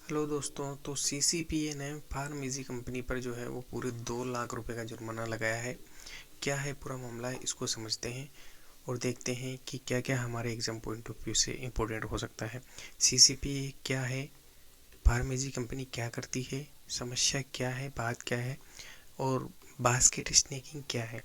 Hello दोस्तों। तो CCPA ने फार्मेसी कंपनी पर जो है वो पूरे 2 लाख रुपए का जुर्माना लगाया है। क्या है पूरा मामला है, इसको समझते हैं और देखते हैं कि क्या क्या हमारे एग्जाम पॉइंट ऑफ व्यू से इम्पोर्टेंट हो सकता है। सीसीपीए क्या है, फार्मेसी कंपनी क्या करती है, समस्या क्या है, बात क्या है और बास्केट स्नैकिंग क्या है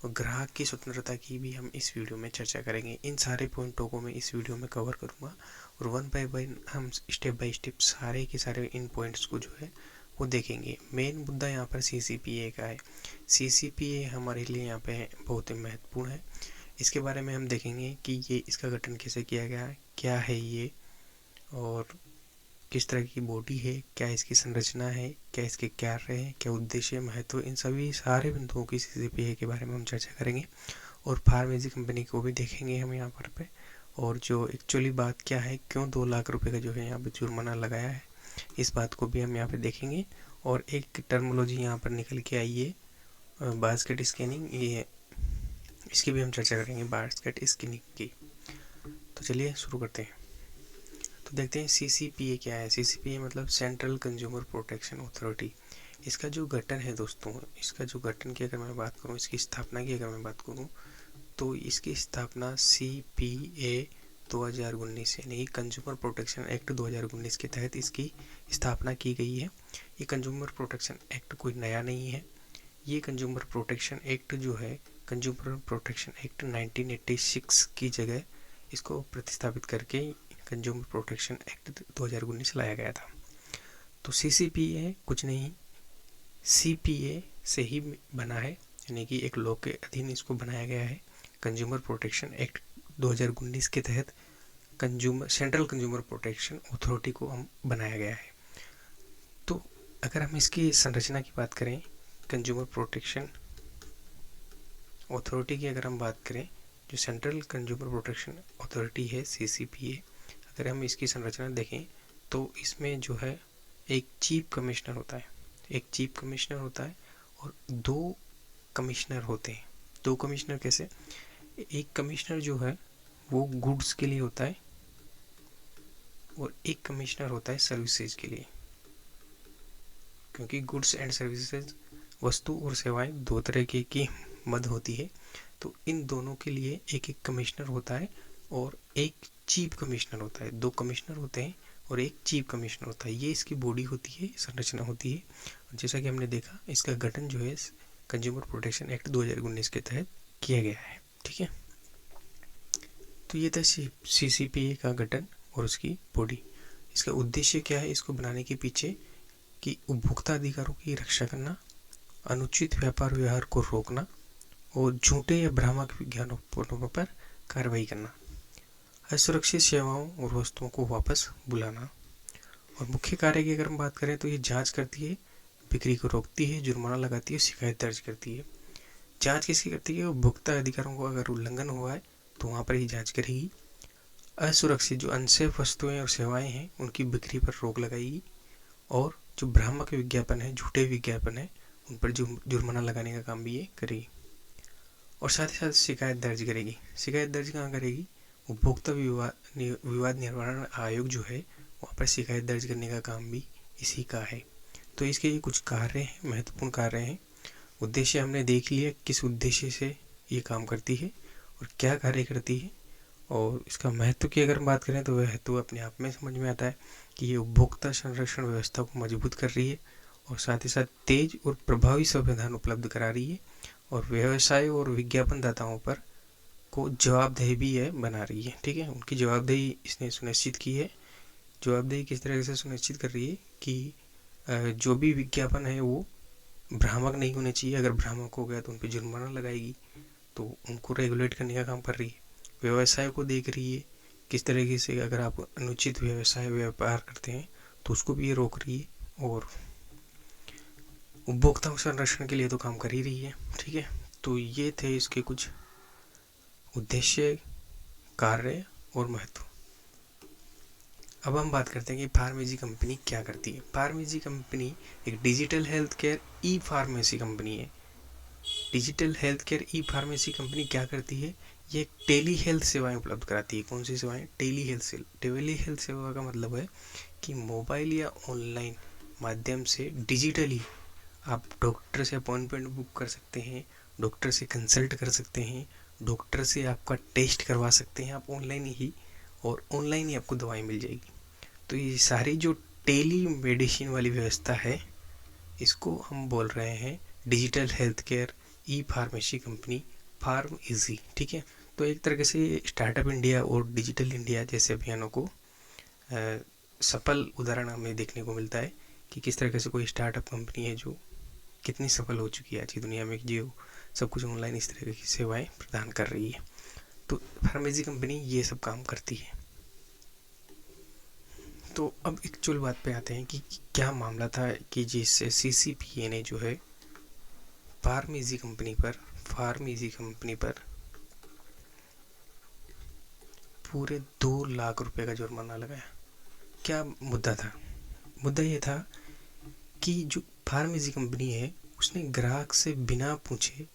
और ग्राहक की स्वतंत्रता की भी हम इस वीडियो में चर्चा करेंगे। इन सारे पॉइंटों को मैं इस वीडियो में कवर करूँगा और वन बाय वन हम स्टेप बाय स्टेप सारे के सारे इन पॉइंट्स को जो है वो देखेंगे। मेन मुद्दा यहाँ पर सीसीपीए का है। सीसीपीए हमारे लिए यहाँ पे बहुत ही महत्वपूर्ण है। इसके बारे में हम देखेंगे कि ये इसका गठन कैसे किया गया है, क्या है ये और किस तरह की बॉडी है, क्या इसकी संरचना है, क्या इसके कार्य है, क्या उद्देश्य, महत्व, इन सभी सारे बिंदुओं की सीसीपीए के बारे में हम चर्चा करेंगे और फार्मेसी कंपनी को भी देखेंगे हम यहाँ पर पे। और जो एक्चुअली बात क्या है, क्यों 2 लाख रुपए का जो है यहाँ पे जुर्माना लगाया है, इस बात को भी हम यहाँ पे देखेंगे। और एक टर्मोलॉजी यहाँ पर निकल के आई है बास्केट स्कैनिंग, ये इसकी भी हम चर्चा करेंगे, बास्केट स्कैनिंग की। तो चलिए शुरू करते हैं। तो देखते हैं सीसीपीए क्या है। सीसीपीए मतलब सेंट्रल कंज्यूमर प्रोटेक्शन अथॉरिटी। इसका जो गठन है दोस्तों, इसका जो गठन की अगर मैं बात करूँ, इसकी स्थापना की अगर मैं बात करूँ तो इसकी स्थापना CPA 2019 यानी कंज्यूमर प्रोटेक्शन एक्ट 2019 के तहत इसकी स्थापना की गई है। ये कंज्यूमर प्रोटेक्शन एक्ट कोई नया नहीं है। ये कंज्यूमर प्रोटेक्शन एक्ट जो है, कंज्यूमर प्रोटेक्शन एक्ट 1986 की जगह इसको प्रतिस्थापित करके कंज्यूमर प्रोटेक्शन एक्ट 2019 लाया गया था। तो CCPA कुछ नहीं, CPA से ही बना है, यानी कि एक लॉ के अधीन इसको बनाया गया है। कंज्यूमर प्रोटेक्शन एक्ट 2019 के तहत सेंट्रल कंज्यूमर प्रोटेक्शन अथॉरिटी को हम बनाया गया है। तो अगर हम इसकी संरचना की बात करें, कंज्यूमर प्रोटेक्शन अथॉरिटी की अगर हम बात करें, जो सेंट्रल कंज्यूमर प्रोटेक्शन अथॉरिटी है CCPA, अगर हम इसकी संरचना देखें तो इसमें जो है एक चीफ कमिश्नर होता है, एक चीफ कमिश्नर होता है और 2 कमिश्नर होते हैं। 2 कमिश्नर कैसे, एक कमिश्नर जो है वो गुड्स के लिए होता है और एक कमिश्नर होता है सर्विसेज के लिए, क्योंकि गुड्स एंड सर्विसेज वस्तु और सेवाएं 2 तरह की मद होती है। तो इन दोनों के लिए एक एक कमिश्नर होता है और एक चीफ कमिश्नर होता है। 2 कमिश्नर होते हैं और एक चीफ कमिश्नर होता है। ये इसकी बॉडी होती है, संरचना होती है। और जैसा कि हमने देखा, इसका गठन जो है कंज्यूमर प्रोटेक्शन एक्ट 2019 के तहत किया गया है। ठीक है, तो ये था CCPA का गठन और उसकी बॉडी। इसका उद्देश्य क्या है इसको बनाने के पीछे, कि उपभोक्ता अधिकारों की रक्षा करना, अनुचित व्यापार व्यवहार को रोकना और झूठे या भ्रामक विज्ञापनों पर कार्रवाई करना, असुरक्षित सेवाओं और वस्तुओं को वापस बुलाना। और मुख्य कार्य की अगर हम बात करें तो ये जांच करती है, बिक्री को रोकती है, जुर्माना लगाती है, शिकायत दर्ज करती है। जांच किसकी करती है, उपभोक्ता अधिकारों का अगर उल्लंघन हुआ है तो वहाँ पर ही जांच करेगी। असुरक्षित जो अनसेफ वस्तुएं और सेवाएं हैं उनकी बिक्री पर रोक लगाएगी और जो भ्रामक विज्ञापन है, झूठे विज्ञापन है, उन पर जो जुर्माना लगाने का काम भी ये करेगी। और साथ ही साथ शिकायत दर्ज करेगी। शिकायत दर्ज कहाँ करेगी, उपभोक्ता विवाद निवारण आयोग जो है वहाँ पर शिकायत दर्ज करने का काम भी इसी का है। तो इसके ये कुछ कार्य हैं, महत्वपूर्ण कार्य हैं। उद्देश्य हमने देख लिया, किस उद्देश्य से ये काम करती है और क्या कार्य करती है। और इसका महत्व की अगर बात करें तो वह हेतु अपने आप में समझ में आता है कि ये उपभोक्ता संरक्षण व्यवस्था को मजबूत कर रही है और साथ ही साथ तेज और प्रभावी संविधान उपलब्ध करा रही है और व्यवसाय और विज्ञापन दाताओं पर को जवाबदेही भी है बना रही है। ठीक है, उनकी जवाबदेही इसने सुनिश्चित की है। जवाबदेही किस तरह से सुनिश्चित कर रही है कि जो भी विज्ञापन है वो भ्रामक नहीं होने चाहिए। अगर भ्रामक हो गया तो उन पर जुर्माना लगाएगी, तो उनको रेगुलेट करने का काम कर रही है। व्यवसाय को देख रही है, किस तरीके से अगर आप अनुचित व्यवसाय व्यापार करते हैं तो उसको भी ये रोक रही है और उपभोक्ता संरक्षण के लिए तो काम कर ही रही है। ठीक है, तो ये थे इसके कुछ उद्देश्य, कार्य और महत्व। अब हम बात करते हैं कि फार्मेसी कंपनी क्या करती है। फार्मेसी कंपनी एक digital health care e pharmacy company है। Digital health care e pharmacy company क्या करती है, ये एक टेली हेल्थ सेवाएं उपलब्ध कराती है। कौन सी सेवाएं? टेली हेल्थ सेवा का मतलब है कि मोबाइल या ऑनलाइन माध्यम से डिजिटली आप डॉक्टर से अपॉइंटमेंट बुक कर सकते हैं, डॉक्टर से कंसल्ट कर सकते हैं, डॉक्टर से आपका टेस्ट करवा सकते हैं आप ऑनलाइन ही, और ऑनलाइन ही आपको दवाई मिल जाएगी। तो ये सारी जो टेली मेडिसिन वाली व्यवस्था है, इसको हम बोल रहे हैं digital health care e pharmacy company PharmEasy. ठीक है, तो एक तरीके से स्टार्टअप इंडिया और डिजिटल इंडिया जैसे अभियानों को सफल उदाहरण हमें देखने को मिलता है कि किस तरीके से कोई स्टार्टअप कंपनी है जो कितनी सफल हो चुकी है आज की दुनिया में, जो सब कुछ ऑनलाइन इस तरह की सेवाएं प्रदान कर रही है। तो फार्मेसी कंपनी ये सब काम करती है। तो अब एक्चुअल बात पे आते हैं कि क्या मामला था कि जिससे सीसीपीए ने जो है फार्म इजी कंपनी पर पूरे 2 लाख रुपए का जुर्माना लगाया। क्या मुद्दा था? मुद्दा ये था कि जो फार्म इजी कंपनी है उसने ग्राहक से बिना पूछे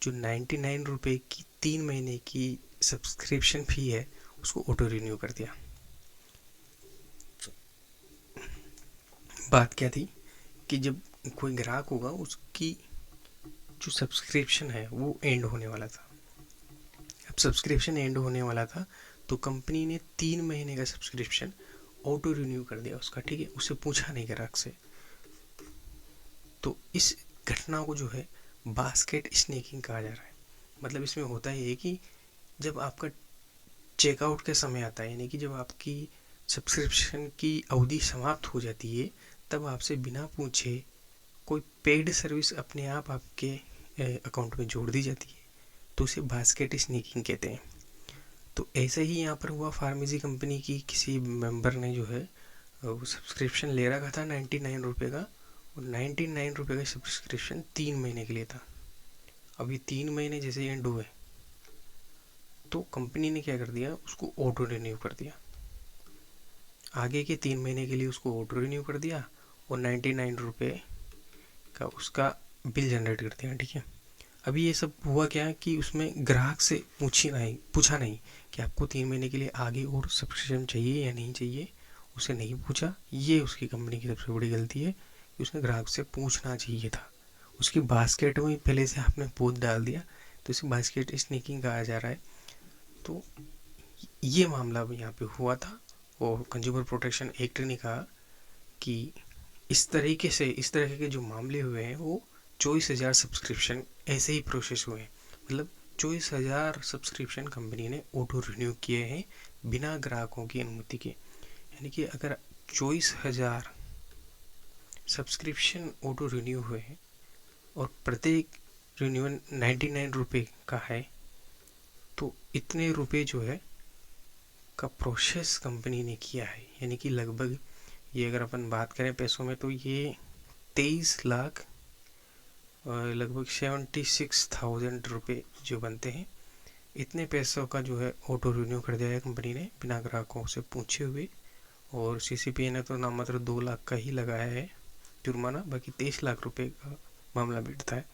जो 99 रुपए की 3 महीने की सब्सक्रिप्शन फी है उसको ऑटो रिन्यू कर दिया। बात क्या थी कि जब कोई ग्राहक होगा उसकी जो सब्सक्रिप्शन है वो एंड होने वाला था। अब सब्सक्रिप्शन एंड होने वाला था तो कंपनी ने 3 महीने का सब्सक्रिप्शन ऑटो रिन्यू कर दिया उसका। ठीक है, उससे पूछा नहीं ग्राहक से। तो इस घटना को जो है बास्केट स्नैकिंग कहा जा रहा है। मतलब इसमें होता है कि जब आपका चेकआउट का समय आता है, यानी कि जब आपकी सब्सक्रिप्शन की अवधि समाप्त हो जाती है, तब आपसे बिना पूछे कोई पेड सर्विस अपने आप आपके अकाउंट में जोड़ दी जाती है, तो उसे बास्केट स्नैकिंग कहते हैं। तो ऐसे ही यहाँ पर हुआ, फार्मेसी कंपनी की किसी मेंबर ने जो है वो सब्सक्रिप्शन ले रखा था 99 रुपये का, और 99 रुपये का सब्सक्रिप्शन 3 महीने के लिए था। अभी 3 महीने जैसे एंड हुए तो कंपनी ने क्या कर दिया, उसको ऑटो रिन्यू कर दिया। आगे के 3 महीने के लिए उसको ऑटो रिन्यू कर दिया और 99 रुपये का उसका बिल जनरेट कर दिया। ठीक है, अभी ये सब हुआ क्या कि उसमें ग्राहक से पूछा नहीं कि आपको 3 महीने के लिए आगे और सब्सक्रिप्शन चाहिए या नहीं चाहिए, उसे नहीं पूछा। ये उसकी कंपनी की सबसे बड़ी गलती है कि उसने ग्राहक से पूछना चाहिए था। उसकी बास्केट में पहले से आपने पोत डाल दिया, तो इसे बास्केट स्नैकिंग कहा जा रहा है। तो ये मामला अब यहाँ पे हुआ था और कंज्यूमर प्रोटेक्शन एक्ट ने कहा कि इस तरह के जो मामले हुए हैं वो 24,000 सब्सक्रिप्शन ऐसे ही प्रोसेस हुए हैं। मतलब 24,000 सब्सक्रिप्शन कंपनी ने ऑटो रिन्यू किए हैं बिना ग्राहकों की अनुमति के। यानी कि अगर 24,000 सब्सक्रिप्शन ऑटो रिन्यू हुए हैं और प्रत्येक रिन्यूअल 99 रुपये का है, तो इतने रुपए जो है का प्रोसेस कंपनी ने किया है। यानी कि लगभग ये अगर अपन बात करें पैसों में तो ये 23 लाख लगभग 76,000 रुपये जो बनते हैं, इतने पैसों का जो है ऑटो रिन्यू कर दिया है कंपनी ने बिना ग्राहकों से पूछे हुए। और सीसीपीए ने तो नाम मात्र 2 लाख का ही लगाया है जुर्माना, बाकी 23 लाख रुपए का मामला बैठता है।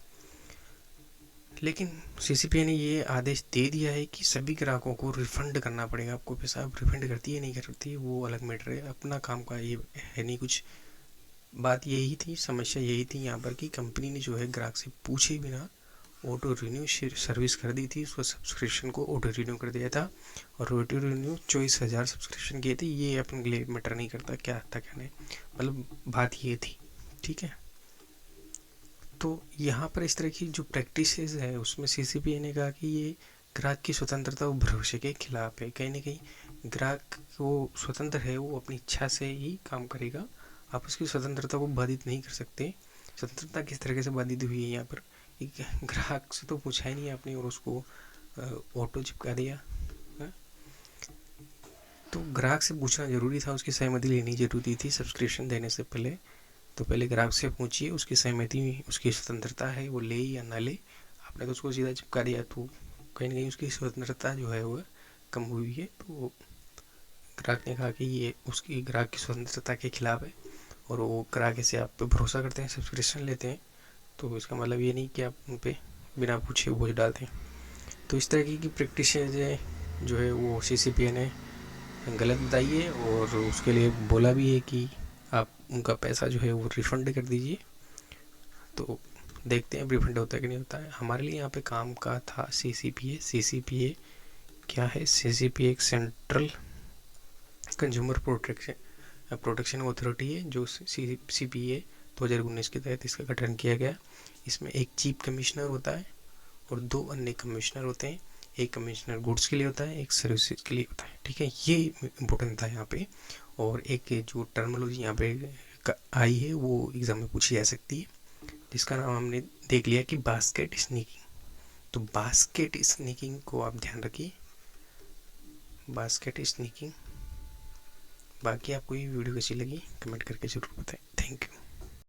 लेकिन सीसीपीए ने ये आदेश दे दिया है कि सभी ग्राहकों को रिफंड करना पड़ेगा आपको पैसा। अब रिफंड करती है नहीं करती वो अलग मैटर है, अपना काम का ये है नहीं कुछ। बात यही थी, समस्या यही थी यहाँ पर कि कंपनी ने जो है ग्राहक से पूछे बिना ऑटो रिन्यू सर्विस कर दी थी, उसको सब्सक्रिप्शन को ऑटो रिन्यू कर दिया था। और ऑटो रिन्यू 24,000 सब्सक्रिप्शन किए थे। ये अपने लिए मैटर नहीं करता क्या था क्या नहीं, मतलब बात ये थी। ठीक है, तो यहाँ पर इस तरह की जो प्रैक्टिसेस है उसमें सीसीपीए ने कहा कि ये ग्राहक की स्वतंत्रता और भरोसे के खिलाफ है। कहीं ना कहीं ग्राहक वो स्वतंत्र है, वो अपनी इच्छा से ही काम करेगा, आप उसकी स्वतंत्रता को बाधित नहीं कर सकते। स्वतंत्रता किस तरीके से बाधित हुई है यहाँ पर, ग्राहक से तो पूछा ही नहीं आपने और उसको ऑटो चिपका दिया। तो ग्राहक से पूछना जरूरी था, उसकी सहमति लेनी जरूरी थी सब्सक्रिप्शन देने से पहले। तो पहले ग्राहक से पूछिए, उसकी सहमति, उसकी स्वतंत्रता है वो ले या ना ले। आपने तो उसको सीधा चिपका दिया, तो कहीं ना कहीं उसकी स्वतंत्रता जो है वो कम हुई है। तो ग्राहक ने कहा कि ये उसकी ग्राहक की स्वतंत्रता के खिलाफ है और वो ग्राहक से आप पे भरोसा करते हैं, सब्सक्रिप्शन लेते हैं, तो इसका मतलब ये नहीं कि आप उन पर बिना पूछे वोट डालते हैं। तो इस तरह की प्रैक्टिस जो है वो CCPA ने गलत बताई है और उसके लिए बोला भी है कि आप उनका पैसा जो है वो रिफ़ंड कर दीजिए। तो देखते हैं रिफ़ंड होता है कि नहीं होता है। हमारे लिए यहाँ पे काम का था CCPA क्या है? CCPA एक सेंट्रल कंज्यूमर प्रोटेक्शन अथॉरिटी है जो CCPA 2019 के तहत इसका गठन किया गया। इसमें एक चीफ कमिश्नर होता है और 2 अन्य कमिश्नर होते हैं। एक कमिश्नर गुड्स के लिए होता है, एक सर्विसेज के लिए होता है। ठीक है, ये इम्पोर्टेंट था यहाँ पे। और एक जो टर्मिनोलॉजी यहाँ पे आई है वो एग्जाम में पूछी जा सकती है, जिसका नाम हमने देख लिया कि बास्केट स्नीकिंग। तो बास्केट स्नीकिंग को आप ध्यान रखिए, बास्केट स्नीकिंग। बाकी आपको ये वीडियो कैसी लगी कमेंट करके जरूर बताएं। Thank you.